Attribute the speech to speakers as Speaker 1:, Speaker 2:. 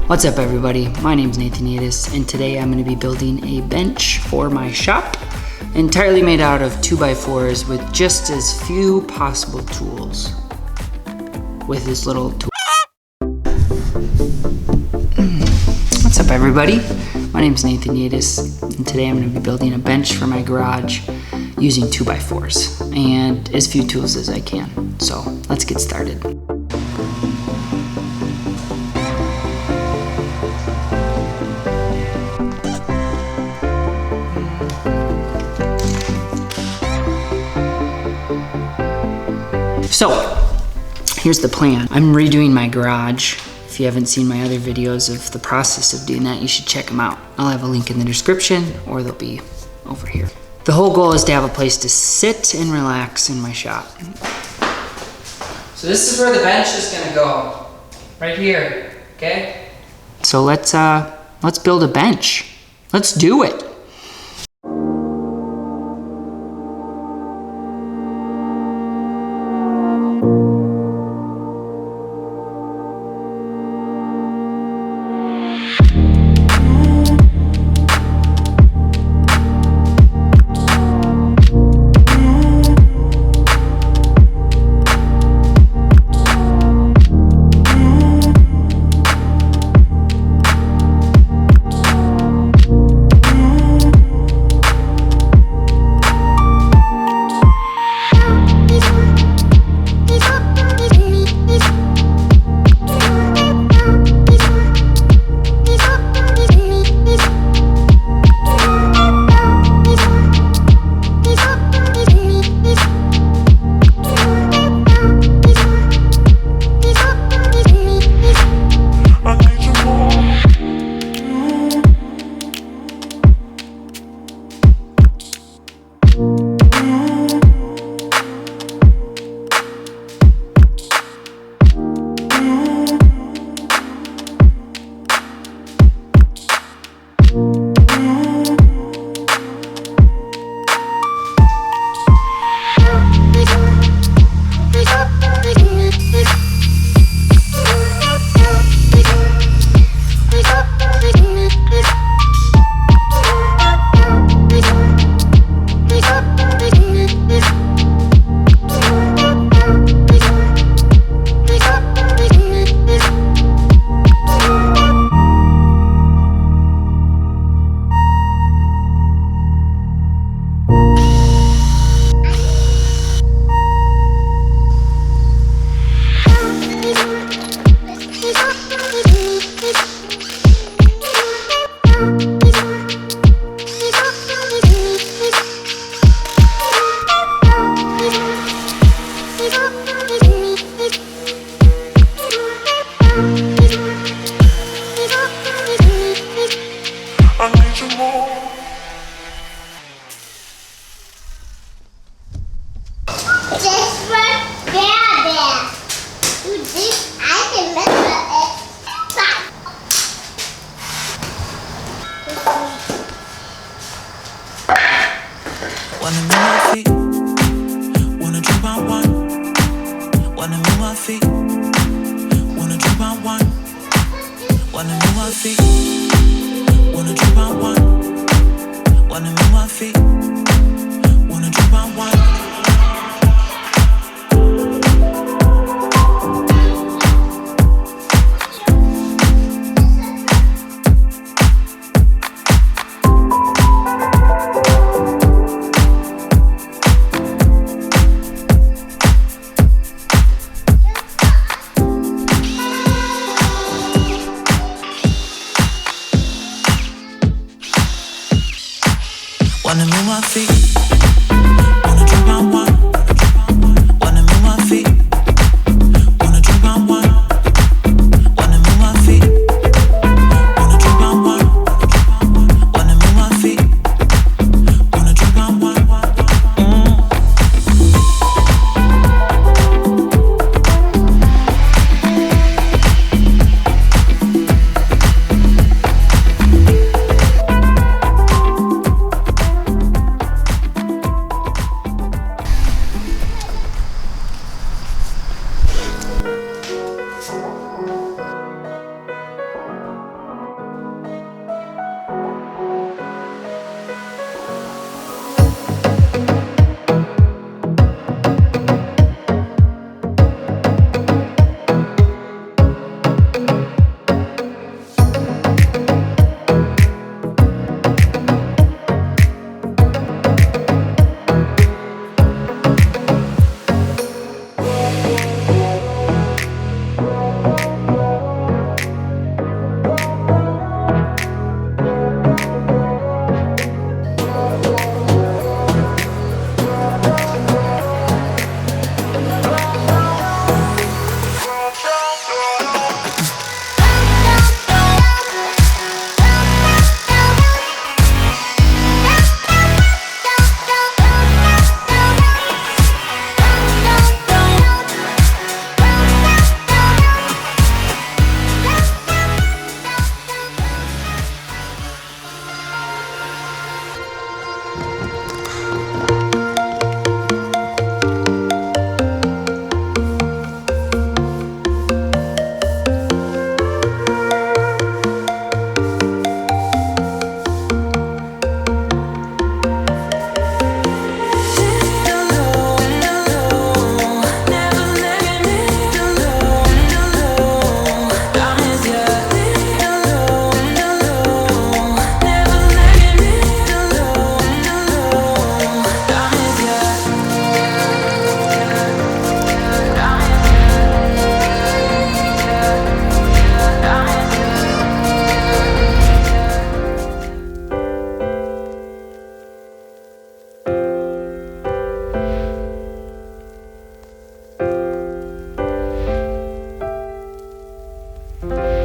Speaker 1: What's up everybody, my name's Nathan Juedes, and today I'm going to be building a bench for my shop, entirely made out of 2x4s with just as few possible tools. With this little tool. What's up everybody, my name's Nathan Juedes, and today I'm going to be building a bench for my garage using 2x4s and as few tools as I can. So let's get started. So, here's the plan. I'm redoing my garage. If you haven't seen my other videos of the process of doing that, you should check them out. I'll have a link in the description, or they'll be over here. The whole goal is to have a place to sit and relax in my shop. So this is where the bench is gonna go. Right here, okay? So let's build a bench. Let's do it.
Speaker 2: Wanna move my feet, wanna drop on one. Wanna move my feet, wanna drop on one. Wanna move my feet, wanna drop on one. Wanna move my feet, wanna drop on one. Wanna move my feet, wanna drop on one. Wanna move my feet, wanna drop on one. Wanna move my feet, wanna drop on one. Wanna move my feet, wanna drop on one. Bye.